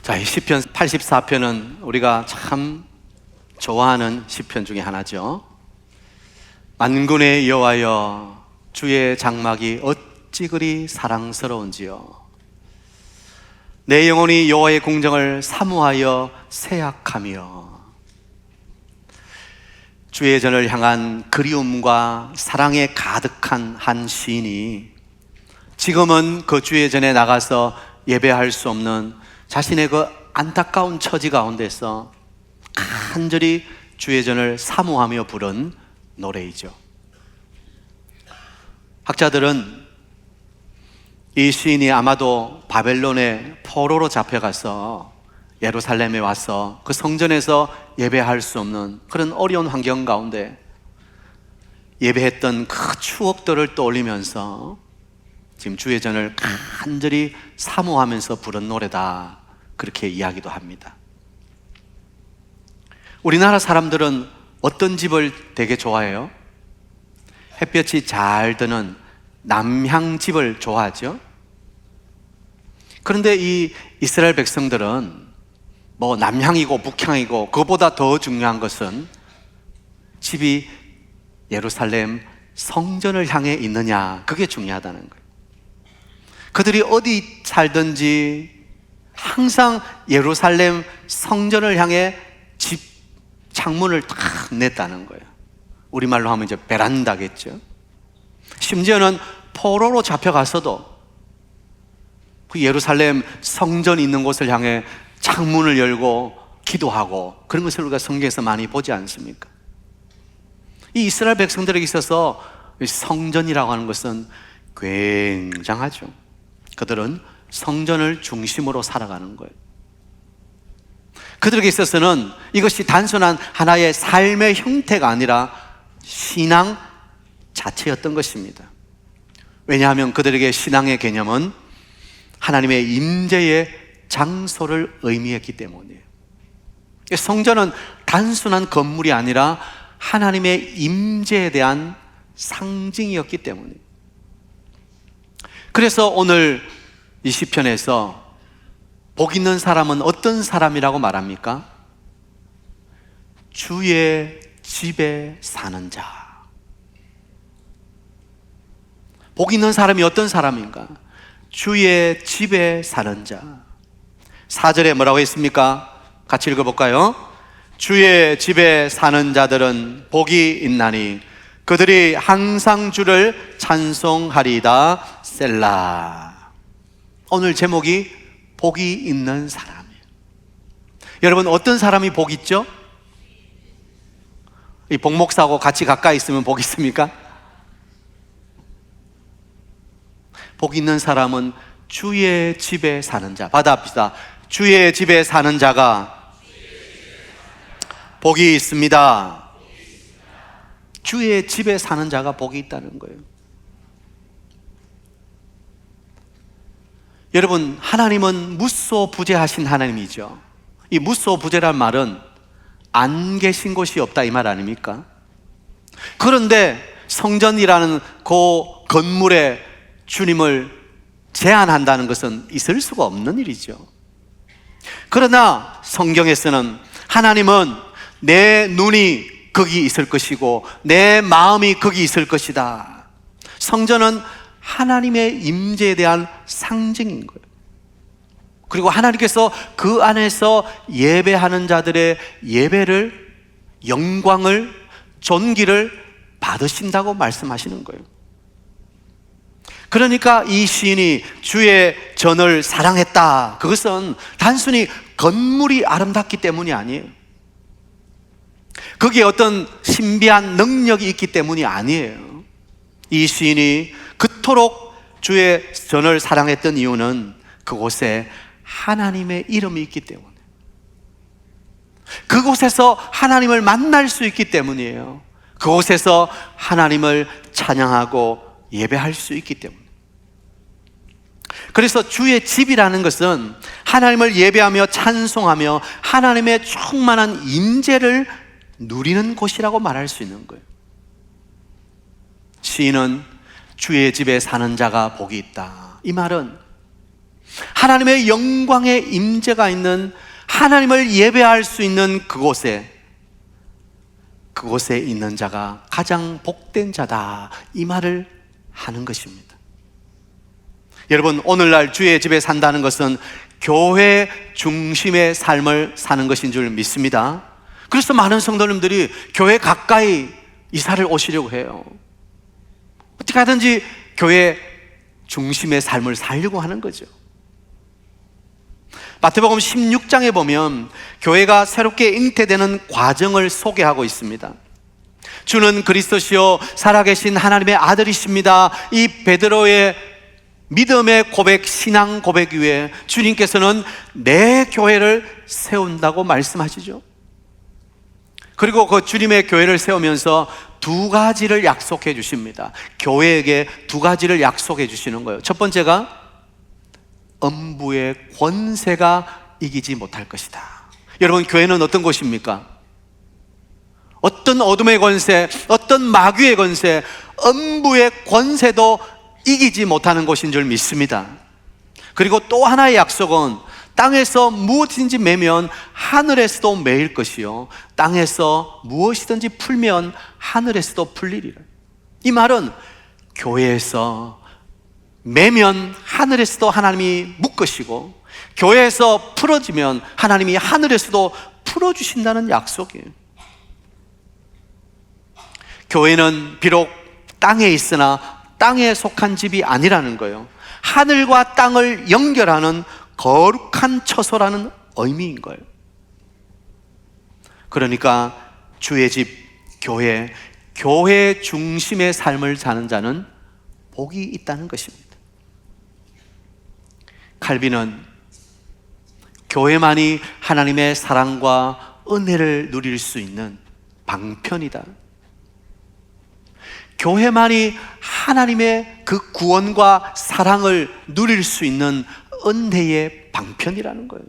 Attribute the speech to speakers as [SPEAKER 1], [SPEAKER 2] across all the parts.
[SPEAKER 1] 자, 이 시편 84편은 우리가 참 좋아하는 시편 중에 하나죠. 만군의 여호와여, 주의 장막이 어찌 그리 사랑스러운지요. 내 영혼이 여호와의 공정을 사모하여 새약하며. 주의 전을 향한 그리움과 사랑에 가득한 한 시인이 지금은 그 주의 전에 나가서 예배할 수 없는 자신의 그 안타까운 처지 가운데서 간절히 주의 전을 사모하며 부른 노래이죠. 학자들은 이 시인이 아마도 바벨론의 포로로 잡혀가서 예루살렘에 와서 그 성전에서 예배할 수 없는 그런 어려운 환경 가운데 예배했던 그 추억들을 떠올리면서 지금 주의 전을 간절히 사모하면서 부른 노래다, 그렇게 이야기도 합니다. 우리나라 사람들은 어떤 집을 되게 좋아해요? 햇볕이 잘 드는 남향집을 좋아하죠. 그런데 이 이스라엘 백성들은 뭐 남향이고 북향이고 그보다 더 중요한 것은 집이 예루살렘 성전을 향해 있느냐, 그게 중요하다는 거예요. 그들이 어디 살든지 항상 예루살렘 성전을 향해 집 창문을 탁 냈다는 거예요. 우리말로 하면 이제 베란다겠죠. 심지어는 포로로 잡혀가서도 그 예루살렘 성전이 있는 곳을 향해 창문을 열고 기도하고, 그런 것을 우리가 성경에서 많이 보지 않습니까? 이 이스라엘 백성들에게 있어서 성전이라고 하는 것은 굉장하죠. 그들은 성전을 중심으로 살아가는 거예요. 그들에게 있어서는 이것이 단순한 하나의 삶의 형태가 아니라 신앙 자체였던 것입니다. 왜냐하면 그들에게 신앙의 개념은 하나님의 임재의 장소를 의미했기 때문이에요. 성전은 단순한 건물이 아니라 하나님의 임재에 대한 상징이었기 때문이에요. 그래서 오늘 이 시편에서 복 있는 사람은 어떤 사람이라고 말합니까? 주의 집에 사는 자. 복 있는 사람이 어떤 사람인가? 주의 집에 사는 자. 4절에 뭐라고 했습니까? 같이 읽어볼까요? 주의 집에 사는 자들은 복이 있나니 그들이 항상 주를 찬송하리다. 셀라. 오늘 제목이 복이 있는 사람이에요. 여러분, 어떤 사람이 복 있죠? 이 복목사하고 같이 가까이 있으면 복 있습니까? 복 있는 사람은 주의 집에 사는 자. 받아합시다. 주의 집에 사는 자가 복이 있습니다. 주의 집에 사는 자가 복이 있다는 거예요. 여러분, 하나님은 무소부재하신 하나님이죠. 이 무소부재란 말은 안 계신 곳이 없다, 이 말 아닙니까? 그런데 성전이라는 그 건물에 주님을 제한한다는 것은 있을 수가 없는 일이죠. 그러나 성경에서는 하나님은 내 눈이 거기 있을 것이고 내 마음이 거기 있을 것이다. 성전은 하나님의 임재에 대한 상징인 거예요. 그리고 하나님께서 그 안에서 예배하는 자들의 예배를, 영광을, 존귀를 받으신다고 말씀하시는 거예요. 그러니까 이 시인이 주의 전을 사랑했다, 그것은 단순히 건물이 아름답기 때문이 아니에요. 거기에 어떤 신비한 능력이 있기 때문이 아니에요. 이 시인이 그토록 주의 전을 사랑했던 이유는 그곳에 하나님의 이름이 있기 때문에, 그곳에서 하나님을 만날 수 있기 때문이에요. 그곳에서 하나님을 찬양하고 예배할 수 있기 때문에. 그래서 주의 집이라는 것은 하나님을 예배하며 찬송하며 하나님의 충만한 임재를 누리는 곳이라고 말할 수 있는 거예요. 시인은 주의 집에 사는 자가 복이 있다, 이 말은 하나님의 영광의 임재가 있는, 하나님을 예배할 수 있는 그곳에 있는 자가 가장 복된 자다, 이 말을 하는 것입니다. 여러분, 오늘날 주의 집에 산다는 것은 교회 중심의 삶을 사는 것인 줄 믿습니다. 그래서 많은 성도님들이 교회 가까이 이사를 오시려고 해요. 어떻게 하든지 교회 중심의 삶을 살려고 하는 거죠. 마태복음 16장에 보면 교회가 새롭게 잉태되는 과정을 소개하고 있습니다. 주는 그리스도시요 살아계신 하나님의 아들이십니다. 이 베드로의 믿음의 고백, 신앙 고백 위에 주님께서는 내 교회를 세운다고 말씀하시죠. 그리고 그 주님의 교회를 세우면서 두 가지를 약속해 주십니다. 교회에게 두 가지를 약속해 주시는 거예요. 첫 번째가 음부의 권세가 이기지 못할 것이다. 여러분, 교회는 어떤 곳입니까? 어떤 어둠의 권세, 어떤 마귀의 권세, 음부의 권세도 이기지 못하는 곳인 줄 믿습니다. 그리고 또 하나의 약속은 땅에서 무엇인지 매면 하늘에서도 매일 것이요, 땅에서 무엇이든지 풀면 하늘에서도 풀리리라. 이 말은 교회에서 매면 하늘에서도 하나님이 묶으시고, 교회에서 풀어지면 하나님이 하늘에서도 풀어주신다는 약속이에요. 교회는 비록 땅에 있으나 땅에 속한 집이 아니라는 거예요. 하늘과 땅을 연결하는 거룩한 처소라는 의미인 거예요. 그러니까 주의 집, 교회 중심의 삶을 사는 자는 복이 있다는 것입니다. 칼빈은 교회만이 하나님의 사랑과 은혜를 누릴 수 있는 방편이다. 교회만이 하나님의 그 구원과 사랑을 누릴 수 있는 은혜의 방편이라는 거예요.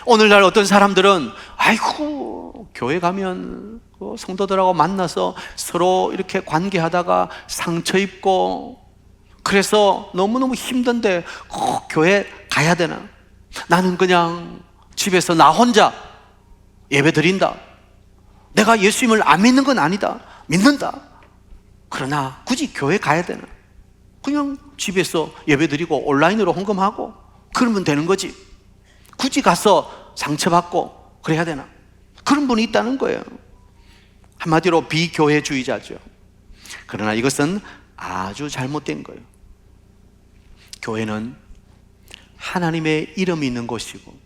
[SPEAKER 1] 오늘날 어떤 사람들은 아이고, 교회 가면 성도들하고 만나서 서로 이렇게 관계하다가 상처 입고, 그래서 너무너무 힘든데 꼭 교회 가야 되나? 나는 그냥 집에서 나 혼자 예배 드린다. 내가 예수님을 안 믿는 건 아니다. 믿는다. 그러나 굳이 교회 가야 되나? 그냥 집에서 예배 드리고 온라인으로 헌금하고 그러면 되는 거지. 굳이 가서 상처받고 그래야 되나? 그런 분이 있다는 거예요. 한마디로 비교회주의자죠. 그러나 이것은 아주 잘못된 거예요. 교회는 하나님의 이름이 있는 곳이고,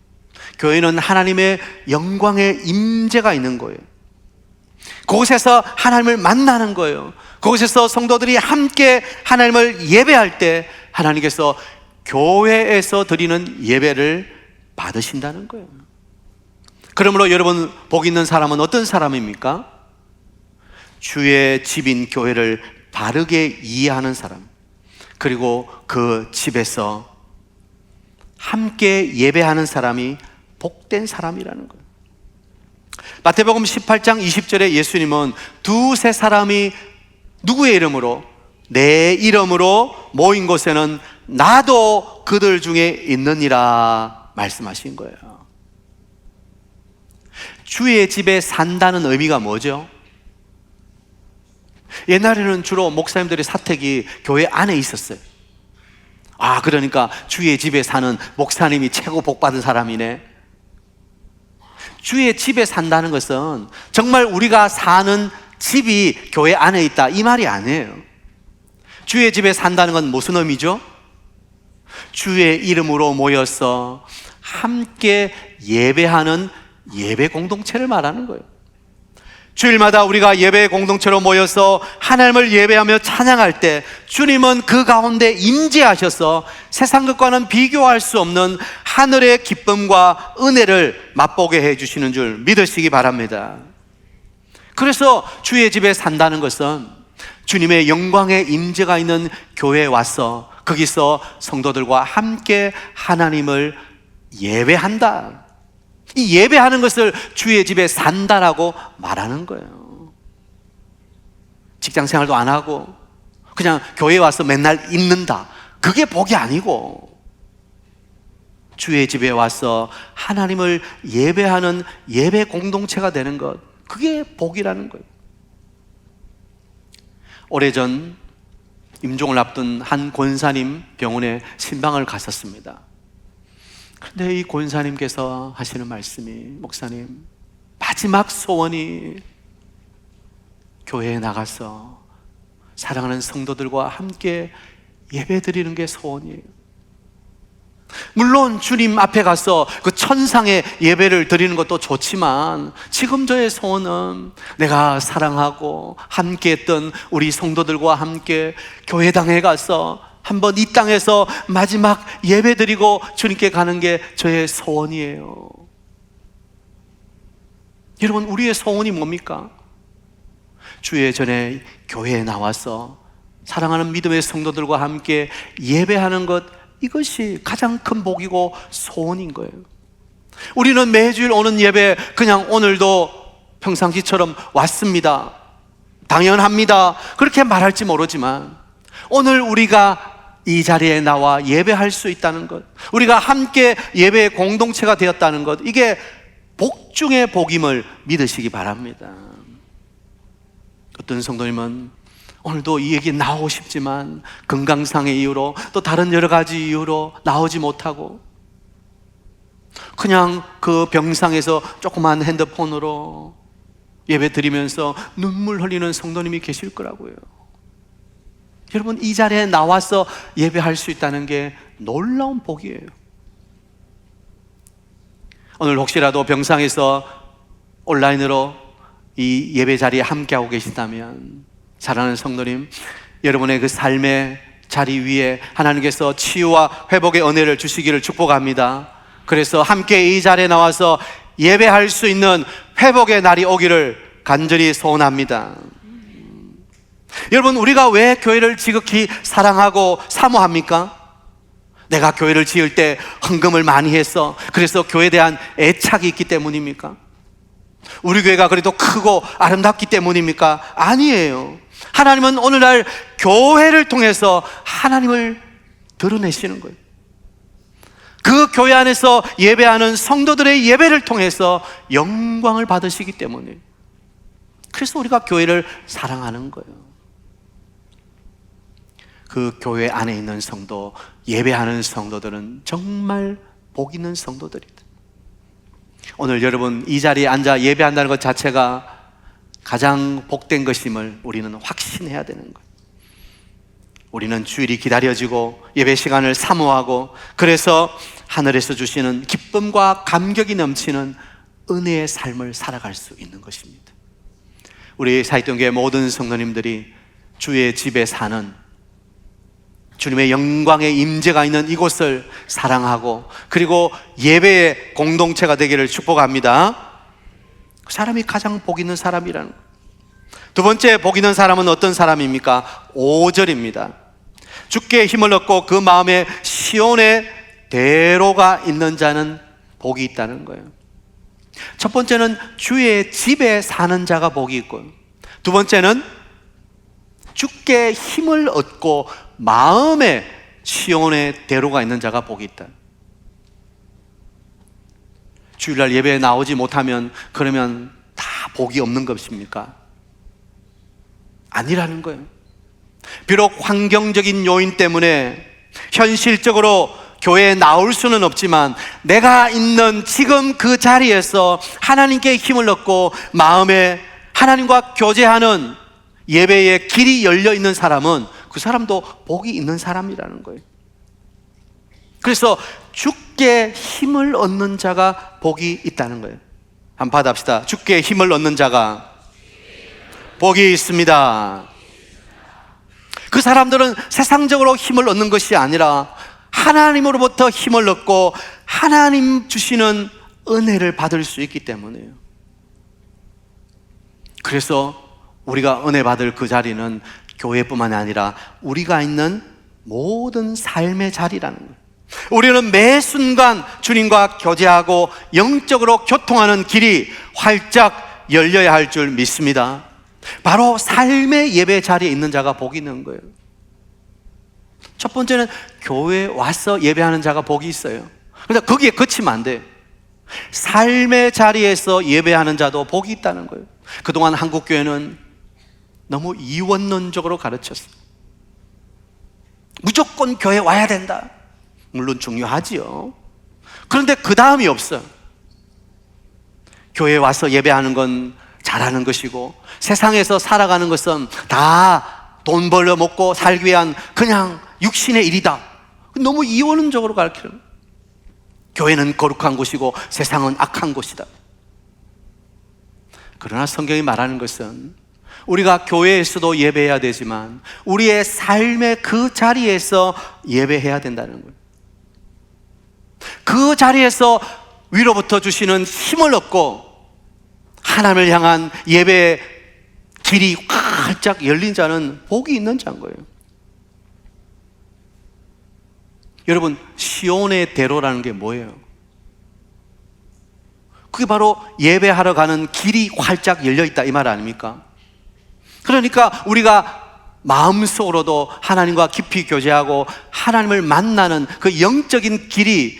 [SPEAKER 1] 교회는 하나님의 영광의 임재가 있는 거예요. 그곳에서 하나님을 만나는 거예요. 그곳에서 성도들이 함께 하나님을 예배할 때 하나님께서 교회에서 드리는 예배를 받으신다는 거예요. 그러므로 여러분, 복 있는 사람은 어떤 사람입니까? 주의 집인 교회를 바르게 이해하는 사람, 그리고 그 집에서 함께 예배하는 사람이 복된 사람이라는 거예요. 마태복음 18장 20절에 예수님은 두세 사람이 누구의 이름으로? 내 이름으로 모인 곳에는 나도 그들 중에 있느니라 말씀하신 거예요. 주의 집에 산다는 의미가 뭐죠? 옛날에는 주로 목사님들의 사택이 교회 안에 있었어요. 그러니까 주의 집에 사는 목사님이 최고 복받은 사람이네. 주의 집에 산다는 것은 정말 우리가 사는 집이 교회 안에 있다, 이 말이 아니에요. 주의 집에 산다는 건 무슨 의미죠? 주의 이름으로 모여서 함께 예배하는 예배 공동체를 말하는 거예요. 주일마다 우리가 예배 공동체로 모여서 하나님을 예배하며 찬양할 때 주님은 그 가운데 임재하셔서 세상 것과는 비교할 수 없는 하늘의 기쁨과 은혜를 맛보게 해주시는 줄 믿으시기 바랍니다. 그래서 주의 집에 산다는 것은 주님의 영광의 임재가 있는 교회에 와서 거기서 성도들과 함께 하나님을 예배한다. 이 예배하는 것을 주의 집에 산다라고 말하는 거예요. 직장 생활도 안 하고 그냥 교회에 와서 맨날 있는다, 그게 복이 아니고, 주의 집에 와서 하나님을 예배하는 예배 공동체가 되는 것, 그게 복이라는 거예요. 오래전 임종을 앞둔 한 권사님 병원에 신방을 갔었습니다. 그런데 이 권사님께서 하시는 말씀이, 목사님, 마지막 소원이 교회에 나가서 사랑하는 성도들과 함께 예배드리는 게 소원이에요. 물론 주님 앞에 가서 그 천상의 예배를 드리는 것도 좋지만, 지금 저의 소원은 내가 사랑하고 함께 했던 우리 성도들과 함께 교회당에 가서 한번 이 땅에서 마지막 예배 드리고 주님께 가는 게 저의 소원이에요. 여러분, 우리의 소원이 뭡니까? 주의 전에 교회에 나와서 사랑하는 믿음의 성도들과 함께 예배하는 것, 이것이 가장 큰 복이고 소원인 거예요. 우리는 매주일 오는 예배 그냥 오늘도 평상시처럼 왔습니다, 당연합니다, 그렇게 말할지 모르지만, 오늘 우리가 이 자리에 나와 예배할 수 있다는 것, 우리가 함께 예배의 공동체가 되었다는 것, 이게 복 중의 복임을 믿으시기 바랍니다. 어떤 성도님은 오늘도 이 얘기 나오고 싶지만 건강상의 이유로, 또 다른 여러 가지 이유로 나오지 못하고 그냥 그 병상에서 조그만 핸드폰으로 예배 드리면서 눈물 흘리는 성도님이 계실 거라고요. 여러분, 이 자리에 나와서 예배할 수 있다는 게 놀라운 복이에요. 오늘 혹시라도 병상에서 온라인으로 이 예배 자리에 함께하고 계신다면, 사랑하는 성도님, 여러분의 그 삶의 자리 위에 하나님께서 치유와 회복의 은혜를 주시기를 축복합니다. 그래서 함께 이 자리에 나와서 예배할 수 있는 회복의 날이 오기를 간절히 소원합니다. 여러분, 우리가 왜 교회를 지극히 사랑하고 사모합니까? 내가 교회를 지을 때 헌금을 많이 했어, 그래서 교회에 대한 애착이 있기 때문입니까? 우리 교회가 그래도 크고 아름답기 때문입니까? 아니에요. 하나님은 오늘날 교회를 통해서 하나님을 드러내시는 거예요. 그 교회 안에서 예배하는 성도들의 예배를 통해서 영광을 받으시기 때문에, 그래서 우리가 교회를 사랑하는 거예요. 그 교회 안에 있는 성도, 예배하는 성도들은 정말 복 있는 성도들이다. 오늘 여러분 이 자리에 앉아 예배한다는 것 자체가 가장 복된 것임을 우리는 확신해야 되는 거예요. 우리는 주일이 기다려지고 예배 시간을 사모하고, 그래서 하늘에서 주시는 기쁨과 감격이 넘치는 은혜의 삶을 살아갈 수 있는 것입니다. 우리 사익동교회 모든 성도님들이 주의 집에 사는, 주님의 영광의 임재가 있는 이곳을 사랑하고, 그리고 예배의 공동체가 되기를 축복합니다. 그 사람이 가장 복 있는 사람이라는 거예요. 두 번째 복 있는 사람은 어떤 사람입니까? 5절입니다. 주께 힘을 얻고 그 마음에 시온의 대로가 있는 자는 복이 있다는 거예요. 첫 번째는 주의 집에 사는 자가 복이 있고, 두 번째는 주께 힘을 얻고 마음에 시온의 대로가 있는 자가 복이 있다. 주일날 예배에 나오지 못하면 그러면 다 복이 없는 것입니까? 아니라는 거예요. 비록 환경적인 요인 때문에 현실적으로 교회에 나올 수는 없지만, 내가 있는 지금 그 자리에서 하나님께 힘을 얻고 마음에 하나님과 교제하는 예배의 길이 열려 있는 사람은, 그 사람도 복이 있는 사람이라는 거예요. 그래서 주께 힘을 얻는 자가 복이 있다는 거예요. 한번 받아봅시다. 주께 힘을 얻는 자가 복이 있습니다. 그 사람들은 세상적으로 힘을 얻는 것이 아니라 하나님으로부터 힘을 얻고 하나님 주시는 은혜를 받을 수 있기 때문이에요. 그래서 우리가 은혜 받을 그 자리는 교회뿐만 아니라 우리가 있는 모든 삶의 자리라는 거예요. 우리는 매 순간 주님과 교제하고 영적으로 교통하는 길이 활짝 열려야 할 줄 믿습니다. 바로 삶의 예배 자리에 있는 자가 복이 있는 거예요. 첫 번째는 교회에 와서 예배하는 자가 복이 있어요. 그래서 거기에 그치면 안 돼요. 삶의 자리에서 예배하는 자도 복이 있다는 거예요. 그동안 한국교회는 너무 이원론적으로 가르쳤어요. 무조건 교회 와야 된다. 물론 중요하지요. 그런데 그 다음이 없어요. 교회에 와서 예배하는 건 잘하는 것이고, 세상에서 살아가는 것은 다 돈 벌려 먹고 살기 위한 그냥 육신의 일이다. 너무 이원론적으로 가르치는 거예요. 교회는 거룩한 곳이고 세상은 악한 곳이다. 그러나 성경이 말하는 것은 우리가 교회에서도 예배해야 되지만 우리의 삶의 그 자리에서 예배해야 된다는 거예요. 그 자리에서 위로부터 주시는 힘을 얻고 하나님을 향한 예배의 길이 활짝 열린 자는 복이 있는 자인 거예요. 여러분, 시온의 대로라는 게 뭐예요? 그게 바로 예배하러 가는 길이 활짝 열려있다 이 말 아닙니까? 그러니까 우리가 마음속으로도 하나님과 깊이 교제하고 하나님을 만나는 그 영적인 길이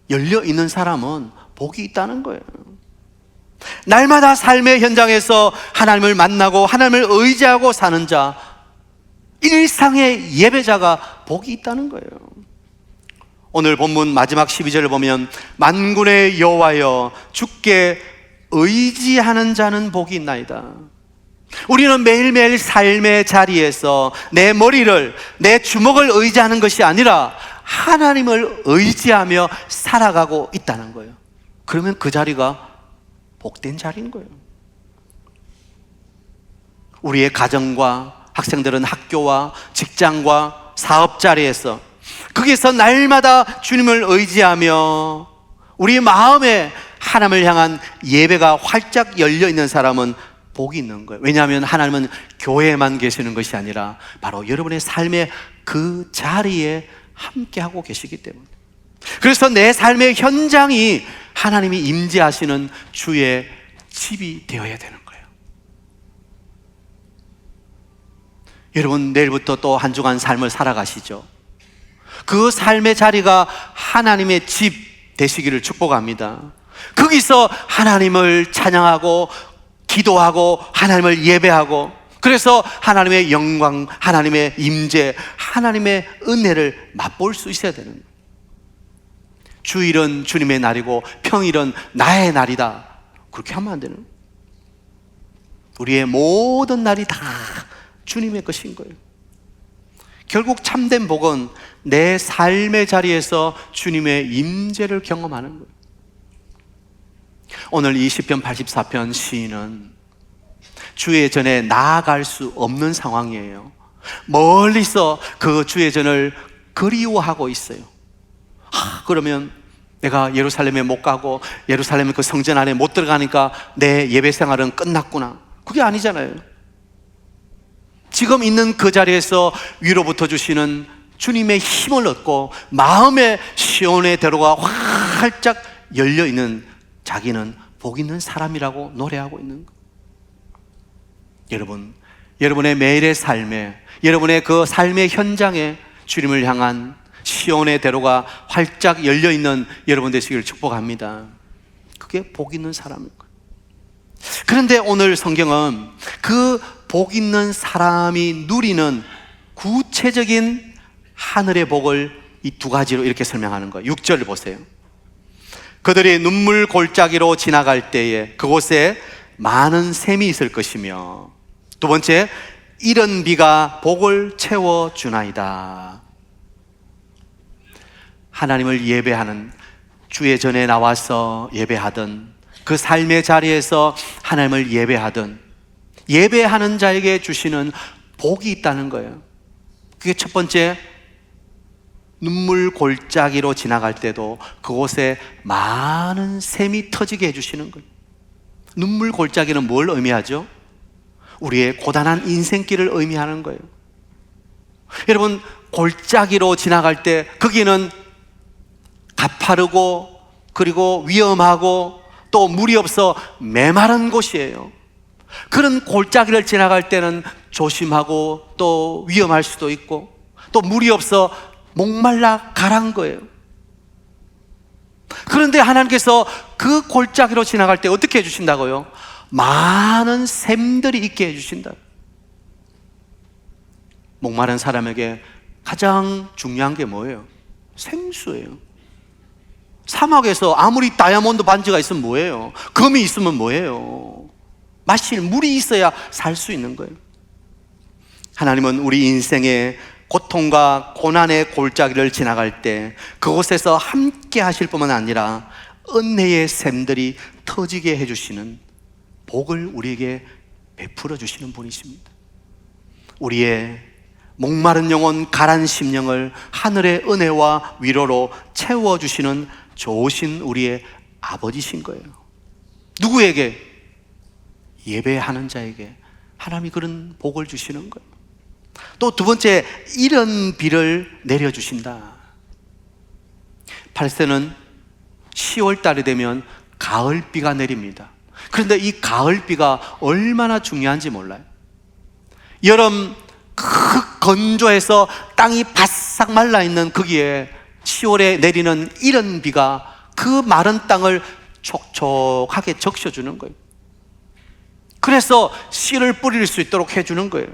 [SPEAKER 1] 열려있는 사람은 복이 있다는 거예요. 날마다 삶의 현장에서 하나님을 만나고 하나님을 의지하고 사는 자, 일상의 예배자가 복이 있다는 거예요. 오늘 본문 마지막 12절을 보면 만군의 여호와여 주께 의지하는 자는 복이 있나이다. 우리는 매일매일 삶의 자리에서 내 머리를, 내 주먹을 의지하는 것이 아니라 하나님을 의지하며 살아가고 있다는 거예요. 그러면 그 자리가 복된 자리인 거예요. 우리의 가정과 학생들은 학교와 직장과 사업 자리에서 거기서 날마다 주님을 의지하며 우리 마음에 하나님을 향한 예배가 활짝 열려있는 사람은 복이 있는 거예요. 왜냐하면 하나님은 교회에만 계시는 것이 아니라 바로 여러분의 삶의 그 자리에 함께하고 계시기 때문에, 그래서 내 삶의 현장이 하나님이 임재하시는 주의 집이 되어야 되는 거예요. 여러분, 내일부터 또 한 주간 삶을 살아가시죠. 그 삶의 자리가 하나님의 집 되시기를 축복합니다. 거기서 하나님을 찬양하고 기도하고 하나님을 예배하고, 그래서 하나님의 영광, 하나님의 임재, 하나님의 은혜를 맛볼 수 있어야 되는 거예요. 주일은 주님의 날이고 평일은 나의 날이다, 그렇게 하면 안 되는 거예요. 우리의 모든 날이 다 주님의 것인 거예요. 결국 참된 복은 내 삶의 자리에서 주님의 임재를 경험하는 거예요. 오늘 이 시편 84편 시인은 주의 전에 나아갈 수 없는 상황이에요. 멀리서 그 주의 전을 그리워하고 있어요. 그러면 내가 예루살렘에 못 가고 예루살렘 그 성전 안에 못 들어가니까 내 예배 생활은 끝났구나, 그게 아니잖아요. 지금 있는 그 자리에서 위로부터 주시는 주님의 힘을 얻고 마음의 시온의 대로가 활짝 열려있는 자기는 복 있는 사람이라고 노래하고 있는 거예요. 여러분, 여러분의 매일의 삶에, 여러분의 그 삶의 현장에 주님을 향한 시온의 대로가 활짝 열려있는 여러분 되시기를 축복합니다. 그게 복 있는 사람일 거예요. 그런데 오늘 성경은 그 복 있는 사람이 누리는 구체적인 하늘의 복을 이 두 가지로 이렇게 설명하는 거예요. 6절을 보세요. 그들이 눈물 골짜기로 지나갈 때에 그곳에 많은 샘이 있을 것이며, 두 번째, 이른 비가 복을 채워주나이다. 하나님을 예배하는, 주의 전에 나와서 예배하든 그 삶의 자리에서 하나님을 예배하든 예배하는 자에게 주시는 복이 있다는 거예요. 그게 첫 번째, 눈물 골짜기로 지나갈 때도 그곳에 많은 샘이 터지게 해주시는 거예요. 눈물 골짜기는 뭘 의미하죠? 우리의 고단한 인생길을 의미하는 거예요. 여러분, 골짜기로 지나갈 때 거기는 가파르고 그리고 위험하고 또 물이 없어 메마른 곳이에요. 그런 골짜기를 지나갈 때는 조심하고 또 위험할 수도 있고 또 물이 없어 목말라 가란 거예요. 그런데 하나님께서 그 골짜기로 지나갈 때 어떻게 해주신다고요? 많은 샘들이 있게 해주신다. 목마른 사람에게 가장 중요한 게 뭐예요? 생수예요. 사막에서 아무리 다이아몬드 반지가 있으면 뭐예요? 금이 있으면 뭐예요? 마실 물이 있어야 살 수 있는 거예요. 하나님은 우리 인생의 고통과 고난의 골짜기를 지나갈 때 그곳에서 함께 하실 뿐만 아니라 은혜의 샘들이 터지게 해주시는 복을 우리에게 베풀어 주시는 분이십니다. 우리의 목마른 영혼, 가란 심령을 하늘의 은혜와 위로로 채워주시는 좋으신 우리의 아버지신 거예요. 누구에게? 예배하는 자에게 하나님이 그런 복을 주시는 거예요. 또 두 번째, 이른 비를 내려주신다. 8세는 10월 달이 되면 가을비가 내립니다. 그런데 이 가을비가 얼마나 중요한지 몰라요. 여름 건조해서 땅이 바싹 말라있는 거기에 10월에 내리는 이른 비가 그 마른 땅을 촉촉하게 적셔주는 거예요. 그래서 씨를 뿌릴 수 있도록 해주는 거예요.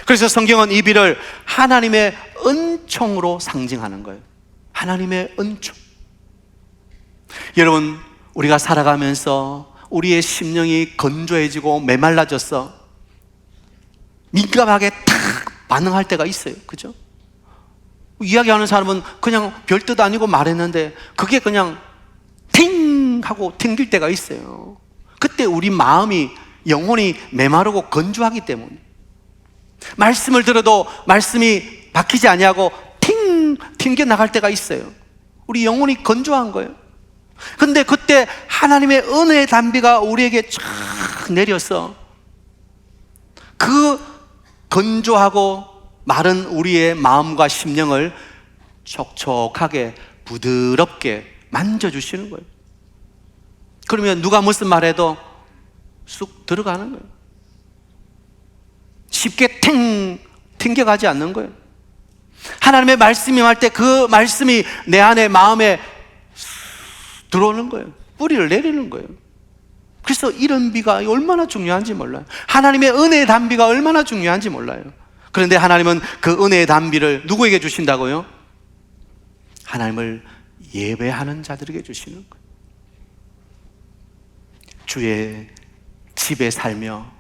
[SPEAKER 1] 그래서 성경은 이 비를 하나님의 은총으로 상징하는 거예요. 하나님의 은총. 여러분, 우리가 살아가면서 우리의 심령이 건조해지고 메말라져서 민감하게 탁 반응할 때가 있어요. 그죠? 이야기하는 사람은 그냥 별뜻 아니고 말했는데 그게 그냥 팅 하고 튕길 때가 있어요. 그때 우리 마음이, 영혼이 메마르고 건조하기 때문에 말씀을 들어도 말씀이 박히지 아니하고 튕겨 나갈 때가 있어요. 우리 영혼이 건조한 거예요. 근데 그때 하나님의 은혜의 단비가 우리에게 쫙 내려서 그 건조하고 마른 우리의 마음과 심령을 촉촉하게 부드럽게 만져주시는 거예요. 그러면 누가 무슨 말해도 쑥 들어가는 거예요. 쉽게 튕겨가지 않는 거예요. 하나님의 말씀이 임할 때 그 말씀이 내 안에 마음에 들어오는 거예요. 뿌리를 내리는 거예요. 그래서 이런 비가 얼마나 중요한지 몰라요. 하나님의 은혜의 단비가 얼마나 중요한지 몰라요. 그런데 하나님은 그 은혜의 단비를 누구에게 주신다고요? 하나님을 예배하는 자들에게 주시는 거예요. 주의 집에 살며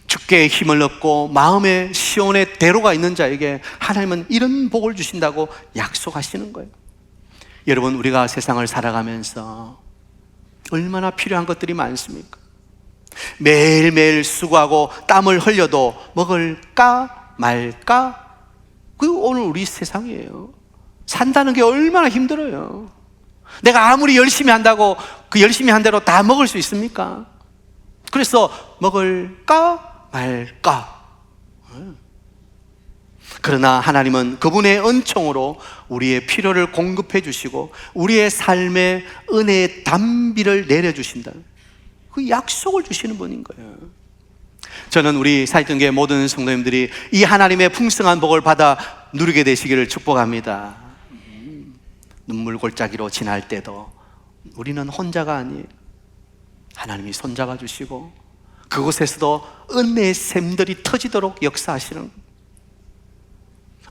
[SPEAKER 1] 주께 힘을 얻고 마음의 시온의 대로가 있는 자에게 하나님은 이런 복을 주신다고 약속하시는 거예요. 여러분, 우리가 세상을 살아가면서 얼마나 필요한 것들이 많습니까? 매일매일 수고하고 땀을 흘려도 먹을까 말까? 그게 오늘 우리 세상이에요. 산다는 게 얼마나 힘들어요. 내가 아무리 열심히 한다고 그 열심히 한 대로 다 먹을 수 있습니까? 그래서 먹을까 말까? 그러나 하나님은 그분의 은총으로 우리의 필요를 공급해 주시고 우리의 삶에 은혜의 단비를 내려주신다. 그 약속을 주시는 분인 거예요. 저는 우리 사이등교회 모든 성도님들이 이 하나님의 풍성한 복을 받아 누리게 되시기를 축복합니다. 눈물 골짜기로 지날 때도 우리는 혼자가 아니에요. 하나님이 손잡아 주시고 그곳에서도 은혜의 샘들이 터지도록 역사하시는 거예요.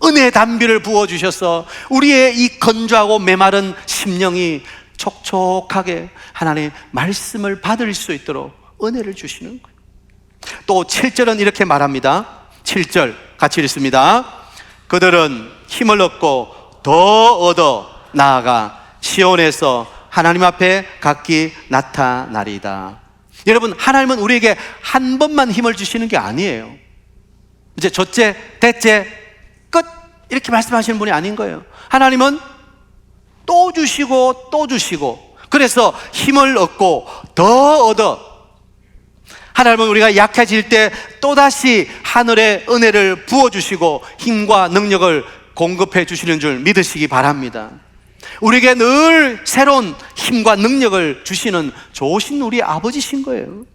[SPEAKER 1] 은혜의 단비를 부어주셔서 우리의 이 건조하고 메마른 심령이 촉촉하게 하나님의 말씀을 받을 수 있도록 은혜를 주시는 거예요. 또 7절은 이렇게 말합니다. 7절 같이 읽습니다. 그들은 힘을 얻고 더 얻어 나아가 시온에서 하나님 앞에 각기 나타나리다. 여러분, 하나님은 우리에게 한 번만 힘을 주시는 게 아니에요. 이제 첫째, 대째, 끝 이렇게 말씀하시는 분이 아닌 거예요. 하나님은 또 주시고 또 주시고, 그래서 힘을 얻고 더 얻어. 하나님은 우리가 약해질 때 또다시 하늘의 은혜를 부어주시고 힘과 능력을 공급해 주시는 줄 믿으시기 바랍니다. 우리에게 늘 새로운 힘과 능력을 주시는 좋으신 우리 아버지신 거예요.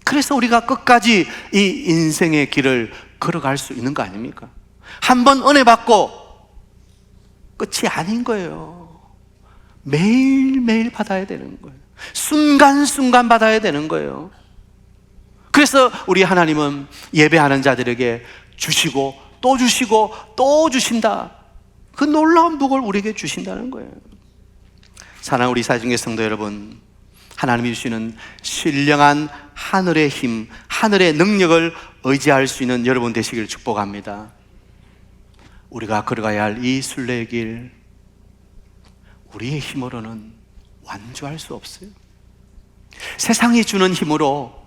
[SPEAKER 1] 그래서 우리가 끝까지 이 인생의 길을 걸어갈 수 있는 거 아닙니까? 한 번 은혜 받고 끝이 아닌 거예요. 매일매일 받아야 되는 거예요. 순간순간 받아야 되는 거예요. 그래서 우리 하나님은 예배하는 자들에게 주시고 또 주시고 또 주신다. 그 놀라운 복을 우리에게 주신다는 거예요. 사랑하는 우리 사중의 성도 여러분, 하나님이 주시는 신령한 하늘의 힘, 하늘의 능력을 의지할 수 있는 여러분 되시기를 축복합니다. 우리가 걸어가야 할 이 순례의 길, 우리의 힘으로는 완주할 수 없어요. 세상이 주는 힘으로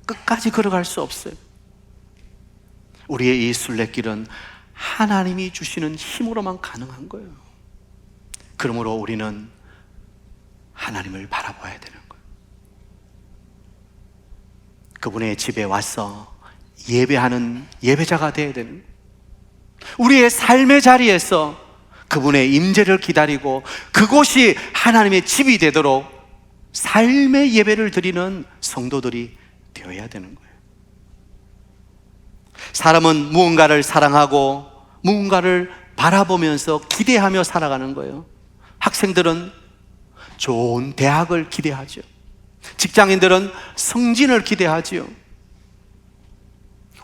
[SPEAKER 1] 끝까지 걸어갈 수 없어요. 우리의 이 순례길은 하나님이 주시는 힘으로만 가능한 거예요. 그러므로 우리는 하나님을 바라봐야 되는 거예요. 그분의 집에 와서 예배하는 예배자가 되어야 되는 거예요. 우리의 삶의 자리에서 그분의 임재를 기다리고 그곳이 하나님의 집이 되도록 삶의 예배를 드리는 성도들이 되어야 되는 거예요. 사람은 무언가를 사랑하고 무언가를 바라보면서 기대하며 살아가는 거예요. 학생들은 좋은 대학을 기대하죠. 직장인들은 승진을 기대하지요.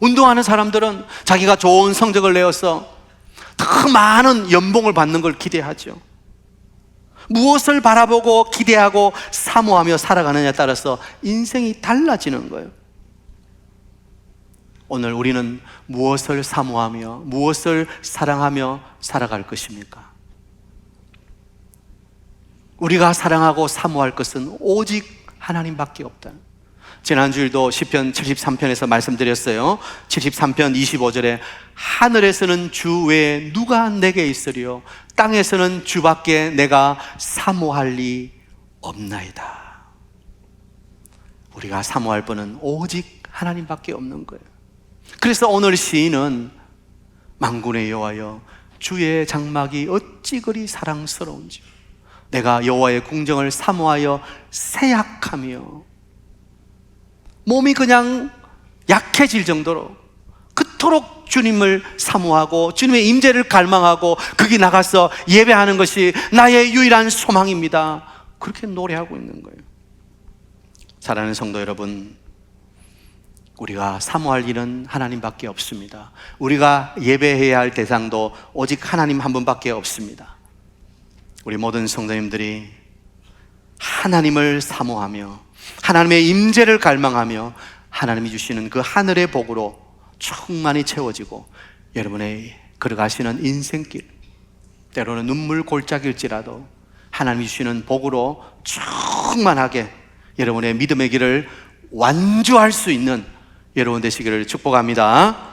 [SPEAKER 1] 운동하는 사람들은 자기가 좋은 성적을 내어서 더 많은 연봉을 받는 걸 기대하죠. 무엇을 바라보고 기대하고 사모하며 살아가느냐에 따라서 인생이 달라지는 거예요. 오늘 우리는 무엇을 사모하며 무엇을 사랑하며 살아갈 것입니까? 우리가 사랑하고 사모할 것은 오직 하나님밖에 없다. 지난주일도 시편 73편에서 말씀드렸어요. 73편 25절에 하늘에서는 주 외에 누가 내게 있으리요 땅에서는 주밖에 내가 사모할 리 없나이다. 우리가 사모할 분은 오직 하나님밖에 없는 거예요. 그래서 오늘 시인은 만군의 여호와여 주의 장막이 어찌 그리 사랑스러운지 내가 여호와의 궁정을 사모하여 세약하며 몸이 그냥 약해질 정도로 그토록 주님을 사모하고 주님의 임재를 갈망하고 거기 나가서 예배하는 것이 나의 유일한 소망입니다. 그렇게 노래하고 있는 거예요. 사랑하는 성도 여러분, 우리가 사모할 일은 하나님밖에 없습니다. 우리가 예배해야 할 대상도 오직 하나님 한 분밖에 없습니다. 우리 모든 성도님들이 하나님을 사모하며 하나님의 임재를 갈망하며 하나님이 주시는 그 하늘의 복으로 충만히 채워지고 여러분의 걸어가시는 인생길, 때로는 눈물 골짜기일지라도 하나님이 주시는 복으로 충만하게 여러분의 믿음의 길을 완주할 수 있는 여러분 되시기를 축복합니다.